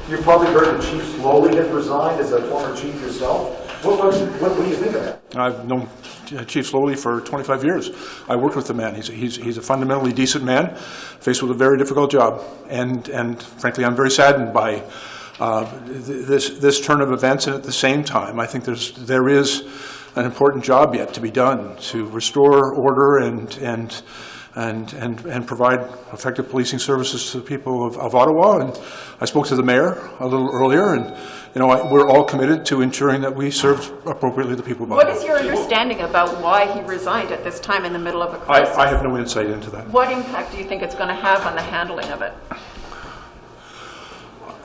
You've probably heard that Chief Sloly has resigned as a former chief yourself. What do you think of that? I've known Chief Sloly for 25 years. I worked with the man. He's a fundamentally decent man, faced with a very difficult job. And frankly, I'm very saddened by this turn of events. And at the same time, I think there is an important job yet to be done to restore order and provide effective policing services to the people of Ottawa. And I spoke to the mayor a little earlier, and we're all committed to ensuring that we serve appropriately the people of Ottawa. What is your understanding about why he resigned at this time in the middle of a crisis? I have no insight into that. What impact do you think it's going to have on the handling of it?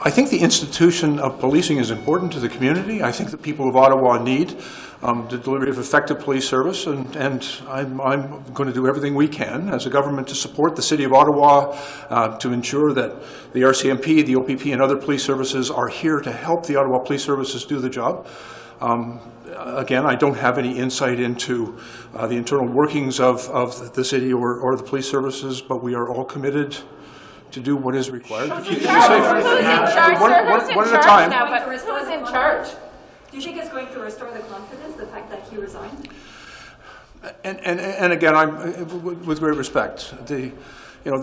I think the institution of policing is important to the community. I think the people of Ottawa need the delivery of effective police service, and I'm going to do everything we can as a government to support the City of Ottawa to ensure that the RCMP, the OPP, and other police services are here to help the Ottawa Police Services do the job. Again, I don't have any insight into the internal workings of the city or the police services, but we are all committed to do what is required. Who's in charge? One at a time. Now, but who's in charge? Do you think it's going to restore the confidence, the fact that he resigned? And again, with great respect, the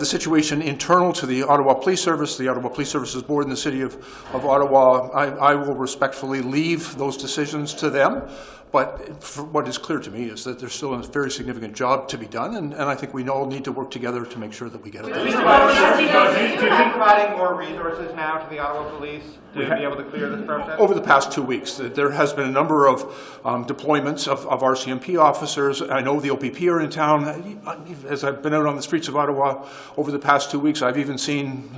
situation internal to the Ottawa Police Service, the Ottawa Police Services Board, and the City of Ottawa, I will respectfully leave those decisions to them. But what is clear to me is that there's still a very significant job to be done, and I think we all need to work together to make sure that we get it. Do you think providing more resources now to the Ottawa Police to be able to clear this process? Over the past 2 weeks, there has been a number of deployments of RCMP officers. I know the OPP are in town. As I've been out on the streets of Ottawa over the past 2 weeks, I've even seen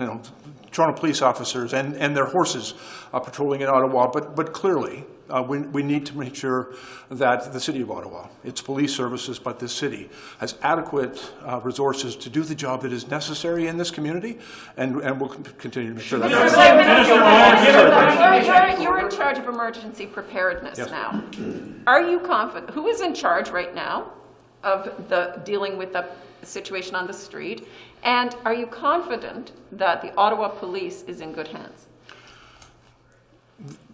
Toronto police officers and their horses patrolling in Ottawa. But clearly, we need to make sure that the City of Ottawa, its police services, but this city, has adequate resources to do the job that is necessary in this community, and we'll continue to make sure that happens. You're in charge of emergency preparedness now. Yes. Are you confident? Who is in charge right now of dealing with the situation on the street? And are you confident that the Ottawa Police is in good hands?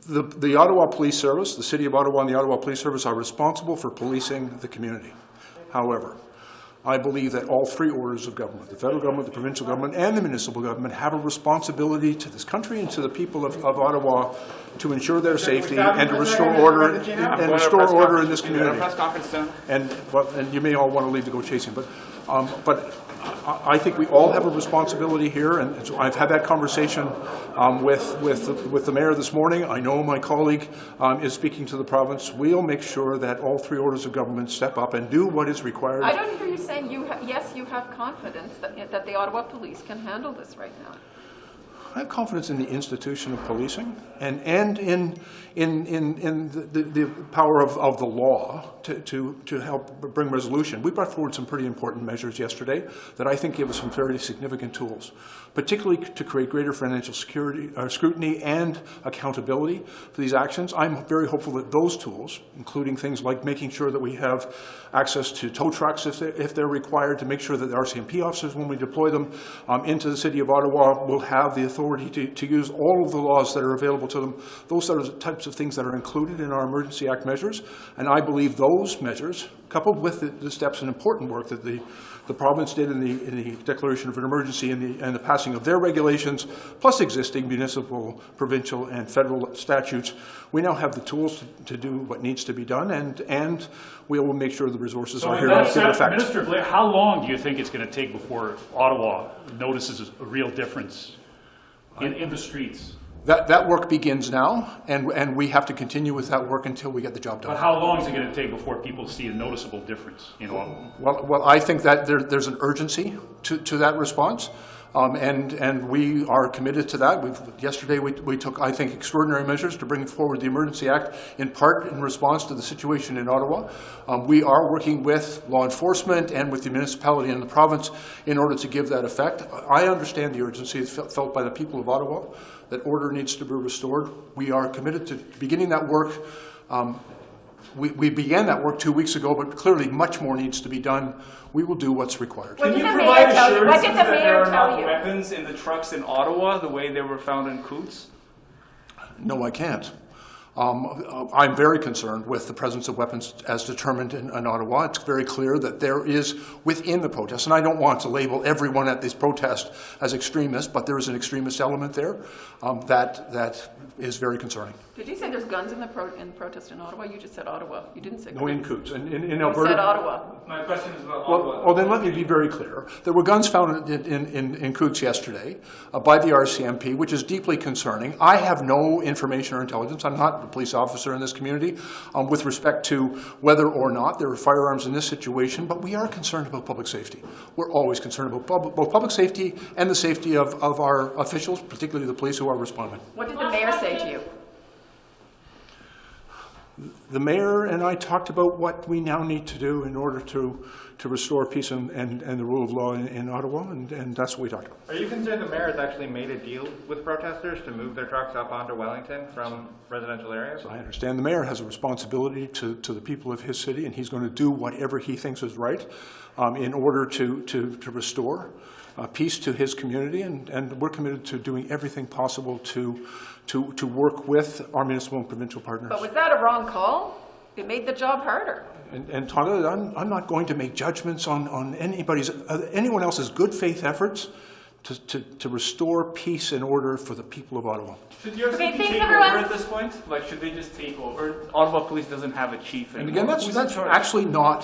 The Ottawa Police Service, the City of Ottawa and the Ottawa Police Service are responsible for policing the community. However, I believe that all three orders of government, the federal government, the provincial government, and the municipal government, have a responsibility to this country and to the people of Ottawa to ensure their safety and to restore order in this community. And you may all want to leave to go chasing, but I think we all have a responsibility here, and so I've had that conversation with the mayor this morning. I know my colleague is speaking to the province. We'll make sure that all three orders of government step up and do what is required. I don't hear you saying yes, you have confidence that the Ottawa Police can handle this right now. I have confidence in the institution of policing and in the power of the law to help bring resolution. We brought forward some pretty important measures yesterday that I think give us some fairly significant tools, particularly to create greater financial scrutiny and accountability for these actions. I'm very hopeful that those tools, including things like making sure that we have access to tow trucks if they're required, to make sure that the RCMP officers, when we deploy them into the City of Ottawa, will have the authority to use all of the laws that are available to them. Those are the types of things that are included in our Emergency Act measures, and I believe those measures, coupled with the steps and important work that the province did in the declaration of an emergency and the passing of their regulations, plus existing municipal, provincial, and federal statutes, we now have the tools to do what needs to be done, and we will make sure the resources are here to give effect. Minister Blair, how long do you think it's going to take before Ottawa notices a real difference in the streets? That work begins now, and we have to continue with that work until we get the job done. But how long is it going to take before people see a noticeable difference in Ottawa? Well, I think that there's an urgency to that response, and we are committed to that. Yesterday we took, I think, extraordinary measures to bring forward the Emergency Act, in part in response to the situation in Ottawa. We are working with law enforcement and with the municipality and the province in order to give that effect. I understand the urgency felt by the people of Ottawa, that order needs to be restored. We are committed to beginning that work. We began that work 2 weeks ago, but clearly much more needs to be done. We will do what's required. Can you provide assurances that there are not weapons in the trucks in Ottawa the way they were found in Coutts? No, I can't. I'm very concerned with the presence of weapons as determined in Ottawa. It's very clear that there is within the protest, and I don't want to label everyone at this protest as extremist, but there is an extremist element there that is very concerning. Did you say there's guns in the protest in Ottawa? You just said Ottawa. You didn't say. No, in Coots. In You Alberta. said Ottawa. My question is about Ottawa. Well, then let me be very clear. There were guns found in Coots yesterday by the RCMP, which is deeply concerning. I have no information or intelligence. I'm not a police officer in this community with respect to whether or not there are firearms in this situation, but we are concerned about public safety. We're always concerned about both public safety and the safety of our officials, particularly the police who are responding. What did the mayor say to you? The mayor and I talked about what we now need to do in order to restore peace and the rule of law in Ottawa, and that's what we talked about. Are you concerned the mayor has actually made a deal with protesters to move their trucks up onto Wellington from residential areas? I understand the mayor has a responsibility to the people of his city, and he's going to do whatever he thinks is right in order to restore peace to his community, and we're committed to doing everything possible to work with our municipal and provincial partners. But was that a wrong call? It made the job harder. And Tonda, I'm not going to make judgments on anyone else's good faith efforts to restore peace and order for the people of Ottawa. Should your Okay, city thanks, take everyone. over at this point? Like, should they just take over? Ottawa Police doesn't have a chief And anymore. again, Who's in that's charge? actually not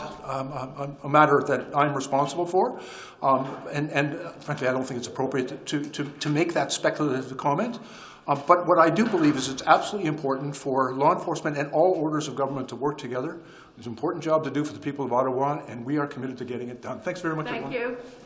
a matter that I'm responsible for. And frankly, I don't think it's appropriate to make that speculative comment. But what I do believe is it's absolutely important for law enforcement and all orders of government to work together. It's an important job to do for the people of Ottawa, and we are committed to getting it done. Thanks very much, everyone. Thank you.